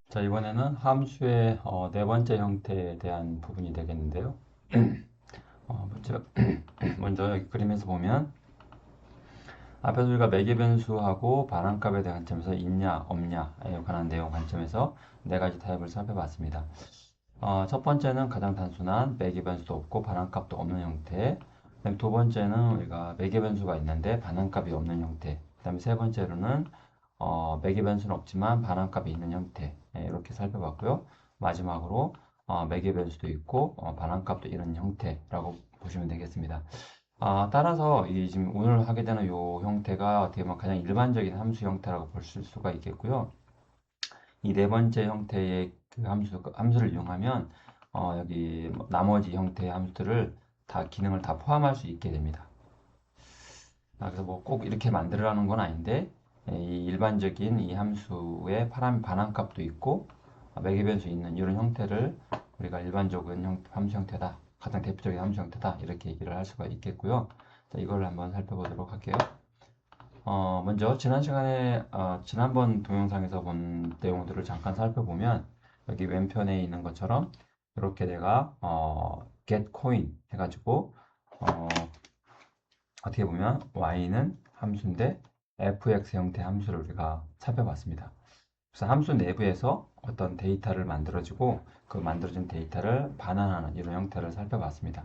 자, 이번에는 함수의 네 번째 형태에 대한 부분이 되겠는데요. 먼저, 먼저 여기 그림에서 보면 앞에서 우리가 매개 변수하고 반환값에 대한 관점에서 있냐, 없냐에 관한 내용 관점에서 네 가지 타입을 살펴봤습니다. 첫 번째는 가장 단순한 매개 변수도 없고 반환값도 없는 형태. 그다음에 두 번째는 우리가 매개 변수가 있는데 반환값이 없는 형태. 그다음에 세 번째로는 매개 변수는 없지만 반환값이 있는 형태. 이렇게 살펴봤고요. 마지막으로 매개 변수도 있고 반환값도 이런 형태라고 보시면 되겠습니다. 따라서 이 지금 오늘 하게 되는 이 형태가 어떻게 보면 가장 일반적인 함수 형태라고 볼 수가 있겠고요. 이 네 번째 형태의 그 함수를 이용하면 여기 뭐 나머지 형태의 함수들을 다 기능을 다 포함할 수 있게 됩니다. 그래서 뭐 꼭 이렇게 만들어라는 건 아닌데 이 일반적인 이 함수의 반환값도 있고 매개 변수 있는 이런 형태를 우리가 일반적인 함수 형태다, 가장 대표적인 함수 형태다 이렇게 얘기를 할 수가 있겠고요. 자, 이걸 한번 살펴보도록 할게요. 먼저 지난 시간에 지난번 동영상에서 본 내용들을 잠깐 살펴보면 여기 왼편에 있는 것처럼 이렇게 내가 get coin 해가지고 어, 어떻게 보면 y는 함수인데 fx 형태 함수를 우리가 살펴봤습니다. 그래서 함수 내부에서 어떤 데이터를 만들어지고 그 만들어진 데이터를 반환하는 이런 형태를 살펴봤습니다.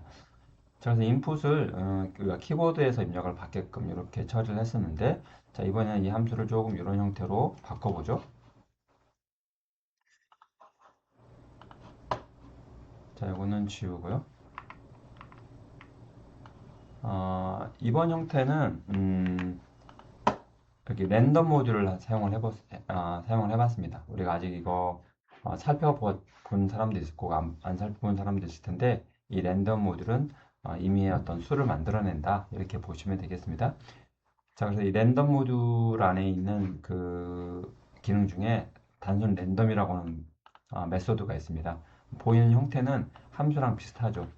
자, 그래서 인풋을 우리가 키보드에서 입력을 받게끔 이렇게 처리를 했었는데, 자, 이번에는 이 함수를 조금 이런 형태로 바꿔보죠. 자, 이거는 지우고요. 이번 형태는 여기 랜덤 모듈을 사용을 해봤습니다. 우리가 아직 이거 살펴본 사람도 있을 거고 안 살펴본 사람도 있을 텐데 이 랜덤 모듈은 이미 어떤 수를 만들어낸다 이렇게 보시면 되겠습니다. 자, 그래서 이 랜덤 모듈 안에 있는 그 기능 중에 단순 랜덤이라고 하는 메소드가 있습니다. 보이는 형태는 함수랑 비슷하죠.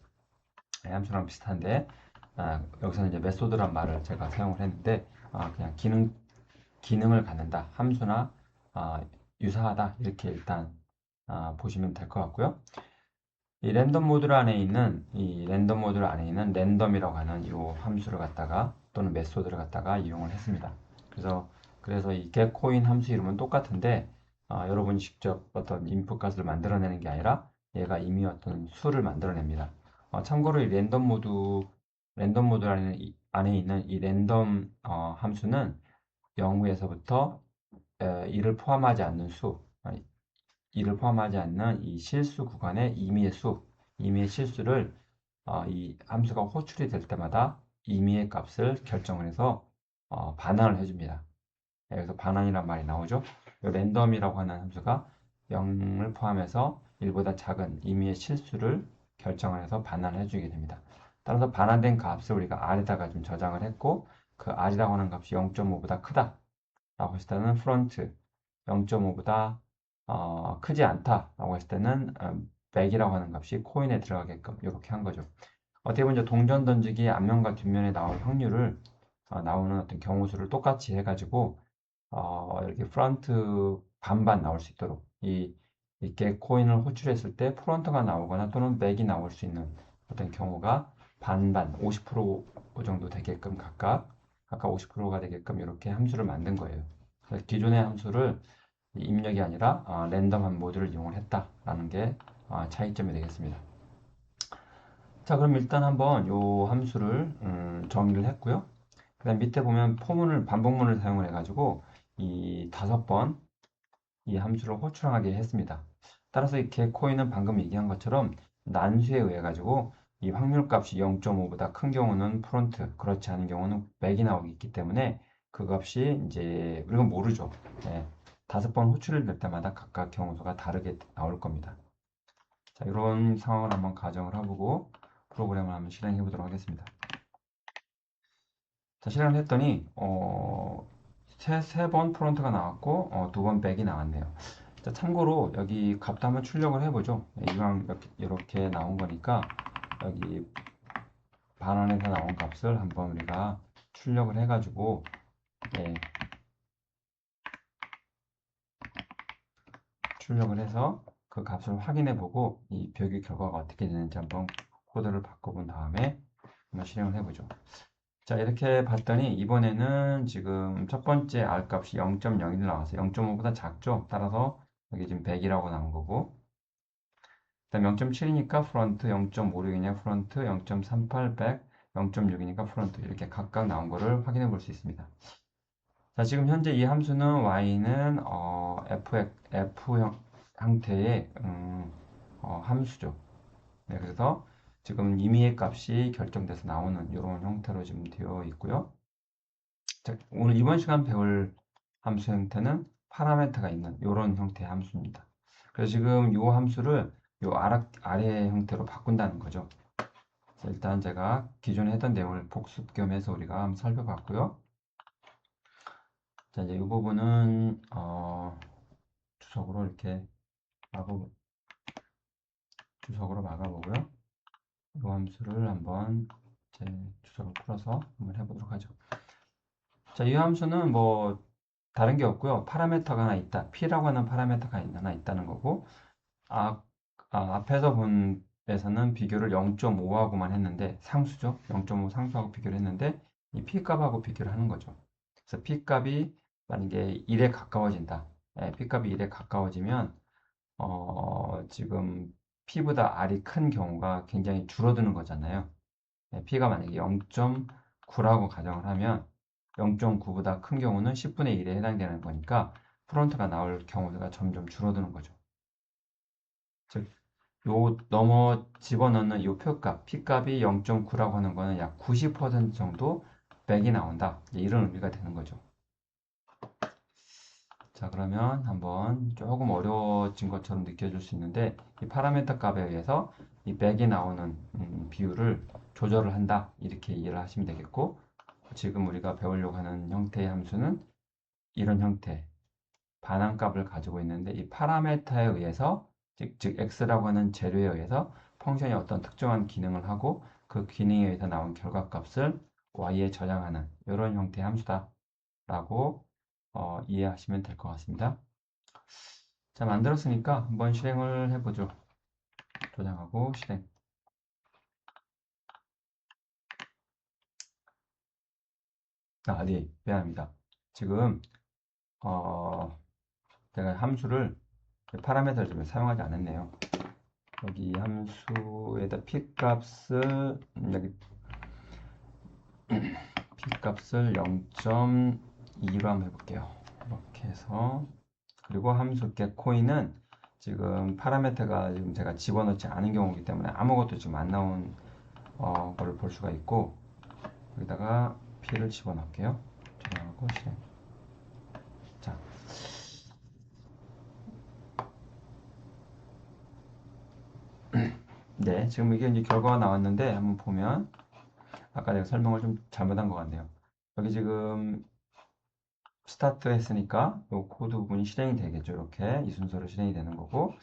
네, 함수랑 비슷한데 여기서는 이제 메소드란 말을 제가 사용을 했는데 그냥 기능을 갖는다, 함수나 유사하다 이렇게 일단 보시면 될 것 같고요. 이 랜덤 모듈 안에 있는 랜덤이라고 하는 이 함수를 갖다가 또는 메소드를 갖다가 이용을 했습니다. 그래서 이 getCoin 함수 이름은 똑같은데 여러분이 직접 어떤 인풋 값을 만들어내는 게 아니라 얘가 이미 어떤 수를 만들어냅니다. 참고로 이 랜덤 모듈 안에 있는 이 랜덤 함수는 0에서부터 1을 포함하지 않는 수, 이를 포함하지 않는 이 실수 구간의 임의의 실수를 이 함수가 호출이 될 때마다 임의의 값을 결정을 해서 반환을 해줍니다. 여기서 반환이란 말이 나오죠. 랜덤이라고 하는 함수가 0을 포함해서 1보다 작은 임의의 실수를 결정을 해서 반환을 해주게 됩니다. 따라서 반환된 값을 우리가 r에다가 좀 저장을 했고 그 r이라고 하는 값이 0.5보다 크다 라고 했을 때는 프론트 0.5보다 크지 않다 라고 했을 때는 맥이라고 하는 값이 코인에 들어가게끔 이렇게 한 거죠. 어떻게 보면 동전 던지기 앞면과 뒷면에 나올 확률을 나오는 어떤 경우수를 똑같이 해가지고 이렇게 프론트 반반 나올 수 있도록 이렇게 코인을 호출했을 때 프론트가 나오거나 또는 백이 나올 수 있는 어떤 경우가 반반 50% 정도 되게끔 각각 50%가 되게끔 이렇게 함수를 만든 거예요. 기존의 함수를 입력이 아니라 랜덤한 모드를 이용을 했다라는 게 차이점이 되겠습니다. 자, 그럼 일단 한번 이 함수를 정의를 했고요. 그 다음 밑에 보면 반복문을 사용을 해가지고 이 5번 이 함수를 호출하게 했습니다. 따라서 이 getCoin은 방금 얘기한 것처럼 난수에 의해 가지고 이 확률값이 0.5보다 큰 경우는 프론트, 그렇지 않은 경우는 백이 나오기 때문에 그 값이 이제 우리가 모르죠. 네, 5번 호출을 낼 때마다 각각 경우수가 다르게 나올 겁니다. 자, 이런 상황을 한번 가정을 해보고 프로그램을 한번 실행해 보도록 하겠습니다. 자, 실행을 했더니 세 번 프론트가 나왔고 2번 백이 나왔네요. 자, 참고로 여기 값도 한번 출력을 해보죠. 이왕 이렇게 나온 거니까 여기 반환에서 나온 값을 한번 우리가 출력을 해가지고 예, 출력을 해서 그 값을 확인해 보고 이 비교의 결과가 어떻게 되는지 한번 코드를 바꿔본 다음에 한번 실행을 해보죠. 자, 이렇게 봤더니 이번에는 지금 첫 번째 R 값이 0.01 나왔어요. 0.5보다 작죠? 따라서 여기 지금 100이라고 나온 거고, 그다음 0.7이니까 프론트, 0.56이니까 프론트, 0.38 100, 0.6이니까 프론트, 이렇게 각각 나온 거를 확인해 볼 수 있습니다. 자, 지금 현재 이 함수는 y는 f 형태의 함수죠. 네, 그래서 지금 임의의 값이 결정돼서 나오는 이런 형태로 지금 되어 있고요. 자, 오늘 이번 시간 배울 함수 형태는 파라메터가 있는 이런 형태의 함수입니다. 그래서 지금 이 함수를 이 아래 형태로 바꾼다는 거죠. 일단 제가 기존에 했던 내용을 복습 겸 해서 우리가 한번 살펴봤고요. 자, 이제 이 부분은 주석으로 이렇게 주석으로 막아보고요. 이 함수를 한번 제 주석을 풀어서 한번 해보도록 하죠. 자, 이 함수는 뭐 다른 게 없고요. 파라메터가 하나 있다. P라고 하는 파라메터가 하나 있다는 거고, 앞에서 본 에서는 비교를 0.5하고만 했는데, 상수죠. 0.5 상수하고 비교를 했는데, 이 P 값하고 비교를 하는 거죠. 그래서 P 값이 만약에 1에 가까워진다. P 값이 1에 가까워지면, 지금 P보다 R이 큰 경우가 굉장히 줄어드는 거잖아요. P가 만약에 0.9라고 가정을 하면 0.9보다 큰 경우는 10분의 1에 해당되는 거니까 프론트가 나올 경우가 점점 줄어드는 거죠. 즉, 요 넘어 집어넣는 요 표값, P값이 0.9라고 하는 거는 약 90% 정도 백이 나온다. 이런 의미가 되는 거죠. 자, 그러면 한번 조금 어려워진 것처럼 느껴질 수 있는데 이 파라미터 값에 의해서 이 백이 나오는 비율을 조절을 한다. 이렇게 이해를 하시면 되겠고, 지금 우리가 배우려고 하는 형태의 함수는 이런 형태, 반환값을 가지고 있는데 이 파라메터에 의해서 즉 x라고 하는 재료에 의해서 펑션이 어떤 특정한 기능을 하고 그 기능에 의해서 나온 결과값을 y에 저장하는 이런 형태의 함수다 라고 이해하시면 될 것 같습니다. 자, 만들었으니까 한번 실행을 해보죠. 저장하고 실행. 네, 미안합니다. 지금 제가 함수를 파라미터를 좀 사용하지 않았네요. 여기 함수에다 P값을 여기 P값을 0.2로 한번 해볼게요. 이렇게 해서 그리고 함수 getCoin은 지금 파라미터가 지금 제가 집어넣지 않은 경우이기 때문에 아무것도 지금 안 나온 거를 볼 수가 있고 여기다가 P를 집어넣을게요. 저장하고 실행. 자, 네, 지금 이게 이제 결과가 나왔는데 한번 보면 아까 내가 설명을 좀 잘못한 것 같네요. 여기 지금 스타트 했으니까 이 코드 부분이 실행이 되겠죠. 이렇게 이 순서로 실행이 되는 거고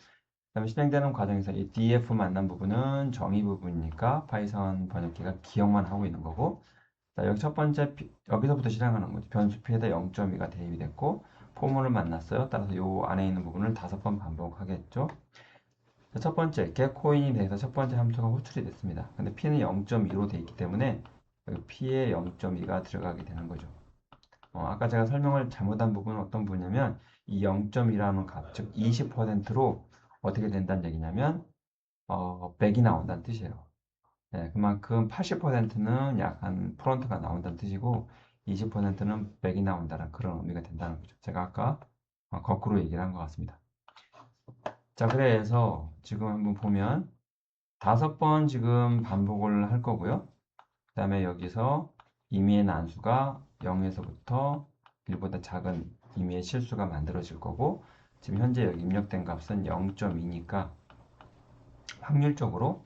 그다음에 실행되는 과정에서 이 df 만난 부분은 정의 부분이니까 파이썬 번역기가 기억만 하고 있는 거고 자, 여기 첫 번째 여기서부터 실행하는 거죠. 변수 P에다 0.2가 대입이 됐고 포문을 만났어요. 따라서 이 안에 있는 부분을 5번 반복하겠죠. 자, 첫 번째 getCoin이 돼서 첫 번째 함수가 호출이 됐습니다. 근데 P는 0.2로 돼 있기 때문에 여기 P에 0.2가 들어가게 되는 거죠. 아까 제가 설명을 잘못한 부분은 어떤 부분이냐면 이 0.2라는 값, 즉 20%로 어떻게 된다는 얘기냐면 100이 나온다는 뜻이에요. 네, 그만큼 80%는 약간 프론트가 나온다는 뜻이고 20%는 100이 나온다는 그런 의미가 된다는 거죠. 제가 아까 거꾸로 얘기를 한 것 같습니다. 자, 그래서 지금 한번 보면 5번 지금 반복을 할 거고요. 그 다음에 여기서 임의의 난수가 0에서부터 1보다 작은 임의의 실수가 만들어질 거고 지금 현재 여기 입력된 값은 0.2니까 확률적으로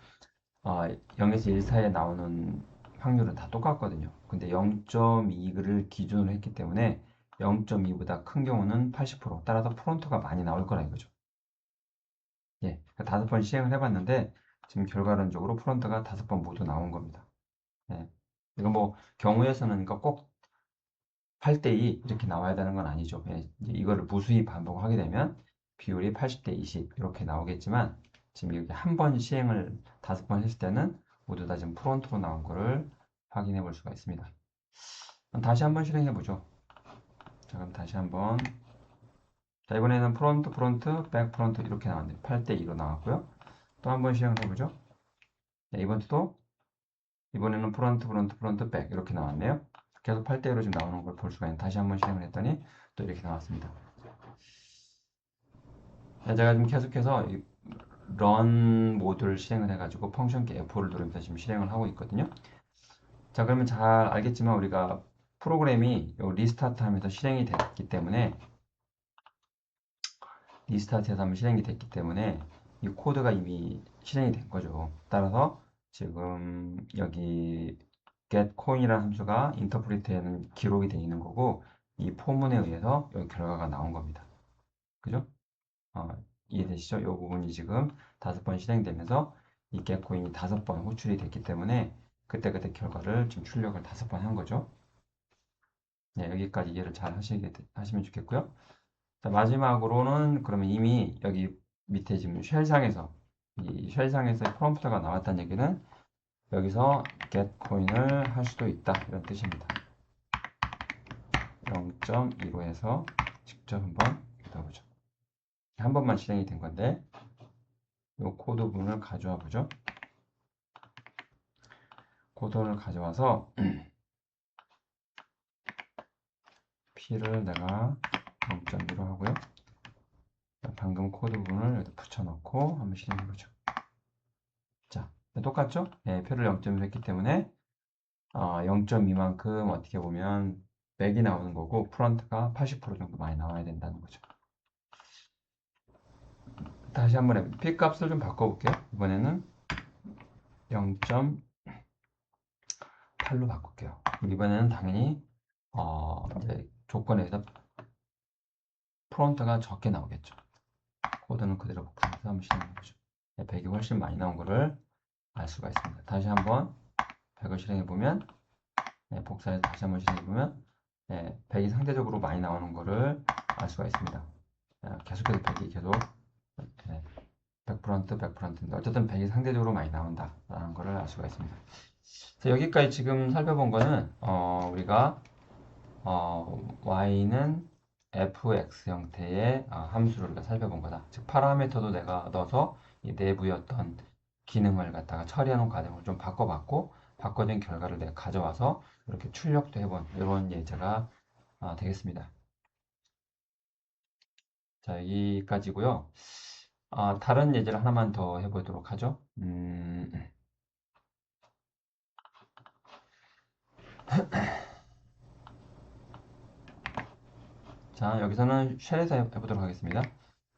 0에서 1 사이에 나오는 확률은 다 똑같거든요. 근데 0.2를 기준으로 했기 때문에 0.2보다 큰 경우는 80%, 따라서 프론트가 많이 나올 거라 이거죠. 예, 5번 시행을 해봤는데 지금 결과론적으로 프론트가 5번 모두 나온 겁니다. 예, 이거 뭐 경우의 수는 그러니까 꼭 8대2 이렇게 나와야 되는 건 아니죠. 예, 이거를 무수히 반복하게 되면 비율이 80대 20 이렇게 나오겠지만 지금 여기 한 번 시행을 5번 했을 때는 모두 다 지금 프론트로 나온 거를 확인해 볼 수가 있습니다. 다시 한번 실행해 보죠. 자, 그럼 다시 한번. 자, 이번에는 프론트, 백 프론트 이렇게 나왔네요. 8대 2로 나왔고요. 또 한 번 시행을 해보죠. 자, 이번에는 프론트, 백 이렇게 나왔네요. 계속 8대 2로 지금 나오는 걸 볼 수가 있는. 다시 한번 실행을 했더니 또 이렇게 나왔습니다. 자, 제가 지금 계속해서 이 run 모드를 실행을 해가지고 펑션 키 F4를 누르면서 지금 실행을 하고 있거든요. 자, 그러면 잘 알겠지만 우리가 프로그램이 리스타트 하면서 실행이 됐기 때문에 리스타트에서 한번 실행이 됐기 때문에 이 코드가 이미 실행이 된 거죠. 따라서 지금 여기 getCoin이라는 함수가 인터프리트에는 기록이 되어 있는 거고 이 포문에 의해서 여기 결과가 나온 겁니다. 그죠? 이해되시죠? 이 부분이 지금 5번 실행되면서 이 getCoin이 5번 호출이 됐기 때문에 그때그때 결과를 지금 출력을 5번 한 거죠. 네, 여기까지 이해를 잘 하시면 좋겠고요. 자, 마지막으로는 그러면 이미 여기 밑에 지금 쉘상에서 이 쉘상에서 프롬프트가 나왔다는 얘기는 여기서 getCoin을 할 수도 있다 이런 뜻입니다. 0.2로 해서 직접 한번 넣어보죠. 한 번만 실행이 된 건데 이 코드 부분을 가져와 보죠. 코드를 가져와서 P를 내가 0.2로 하고요. 방금 코드 부분을 여기 붙여넣고 한번 실행해보죠. 자, 똑같죠? 네, 표를 0.1로 했기 때문에 0.2만큼 어떻게 보면 맥이 나오는 거고 프론트가 80% 정도 많이 나와야 된다는 거죠. 다시 한번 해볼게요. P 값을 좀 바꿔볼게요. 이번에는 0.8로 바꿀게요. 이번에는 당연히 이제 조건에서 프론트가 적게 나오겠죠. 코드는 그대로 복사해서 한번 실행해보죠. 100이 훨씬 많이 나온 거를 알 수가 있습니다. 다시 한번 100을 실행해보면 복사해서 다시 한번 실행해보면 100이 상대적으로 많이 나오는 거를 알 수가 있습니다. 계속해서 100이 계속 100%, 100%인데 어쨌든 100이 상대적으로 많이 나온다라는 것을 알 수가 있습니다. 여기까지 지금 살펴본 거는 우리가 y는 fx 형태의 함수를 우리가 살펴본 거다. 즉 파라미터도 내가 넣어서 이 내부의 어떤 기능을 갖다가 처리하는 과정을 좀 바꿔봤고 바꿔진 결과를 내가 가져와서 이렇게 출력도 해본 이런 예제가 되겠습니다. 자, 여기까지고요. 다른 예제를 하나만 더 해보도록 하죠. 자, 여기서는 쉘에서 해보도록 하겠습니다.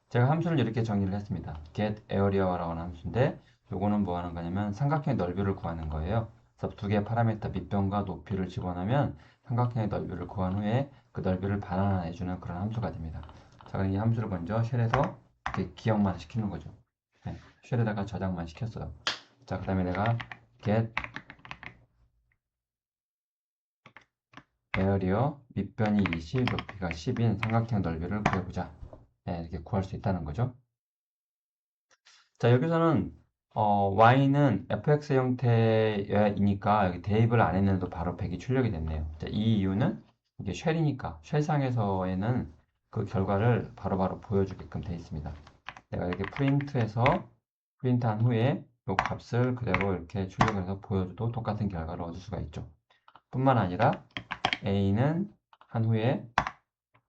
제가 함수를 이렇게 정의를 했습니다. get area라고 하는 함수인데 요거는 뭐 하는 거냐면 삼각형의 넓이를 구하는 거예요. 그래서 두 개의 파라미터 밑변과 높이를 집어넣으면 삼각형의 넓이를 구한 후에 그 넓이를 반환해주는 그런 함수가 됩니다. 자, 그럼 이 함수를 먼저 쉘에서 이렇게 기억만 시키는 거죠. 쉘에다가 저장만 시켰어요. 자, 그 다음에 내가 get area 밑변이 20, 높이가 10인 삼각형 넓이를 구해보자. 이렇게 구할 수 있다는 거죠. 자, 여기서는 y는 fx 형태이니까 여기 대입을 안 했는데도 바로 100이 출력이 됐네요. 자, 이 이유는 이게 쉘이니까 쉘상에서에는 그 결과를 바로바로 보여주게끔 되어 있습니다. 내가 이렇게 프린트한 후에 이 값을 그대로 이렇게 출력을 해서 보여줘도 똑같은 결과를 얻을 수가 있죠. 뿐만 아니라 a는 한 후에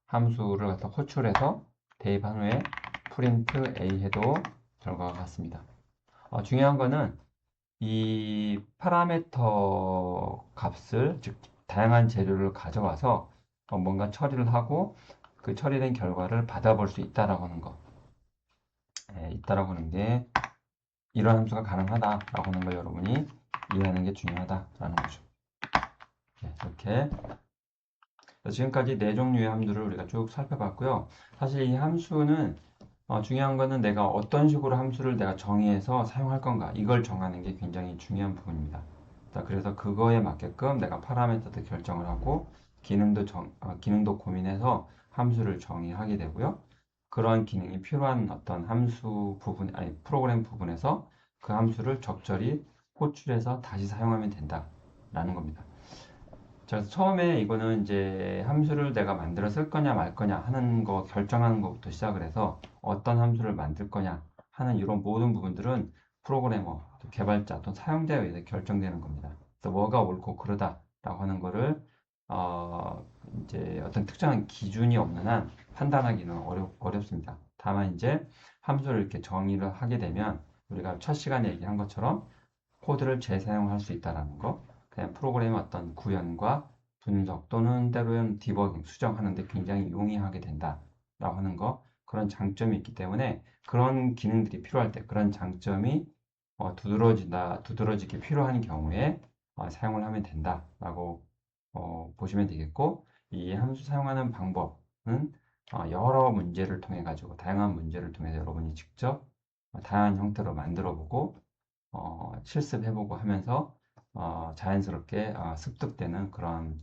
함수를 갖다 호출해서 대입한 후에 프린트 a 해도 결과가 같습니다. 중요한 거는 이 파라미터 값을 즉 다양한 재료를 가져와서 뭔가 처리를 하고 그 처리된 결과를 받아볼 수 있다라고 하는 거. 있다라고 하는 게 이런 함수가 가능하다라고 하는 걸 여러분이 이해하는 게 중요하다라는 거죠. 이렇게 지금까지 네 종류의 함수를 우리가 쭉 살펴봤고요. 사실 이 함수는 중요한 거는 내가 어떤 식으로 함수를 내가 정의해서 사용할 건가 이걸 정하는 게 굉장히 중요한 부분입니다. 자, 그래서 그거에 맞게끔 내가 파라미터도 결정을 하고 기능도 고민해서 함수를 정의하게 되고요. 그러한 기능이 필요한 어떤 함수 부분, 아니 프로그램 부분에서 그 함수를 적절히 호출해서 다시 사용하면 된다라는 겁니다. 그래서 처음에 이거는 이제 함수를 내가 만들어 쓸 거냐 말 거냐 하는 거 결정하는 것부터 시작을 해서 어떤 함수를 만들 거냐 하는 이런 모든 부분들은 프로그래머, 개발자 또는 사용자에 의해서 결정되는 겁니다. 그래서 뭐가 옳고 그르다라고 하는 거를 이제 어떤 특정한 기준이 없는 한 판단하기는 어렵습니다. 다만 이제 함수를 이렇게 정의를 하게 되면 우리가 첫 시간에 얘기한 것처럼 코드를 재사용할 수 있다는 거, 그냥 프로그램의 어떤 구현과 분석 또는 때로는 디버깅, 수정하는 데 굉장히 용이하게 된다라고 하는 거, 그런 장점이 있기 때문에 그런 기능들이 필요할 때 그런 장점이 두드러지게 필요한 경우에 사용을 하면 된다라고 보시면 되겠고, 이 함수 사용하는 방법은 여러 문제를 통해 가지고 다양한 문제를 통해서 여러분이 직접 다양한 형태로 만들어 보고 실습해보고 하면서 자연스럽게 습득되는 그런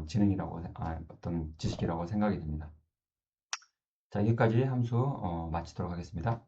지능이라고 어떤 지식이라고 생각이 됩니다. 자, 여기까지 함수 마치도록 하겠습니다.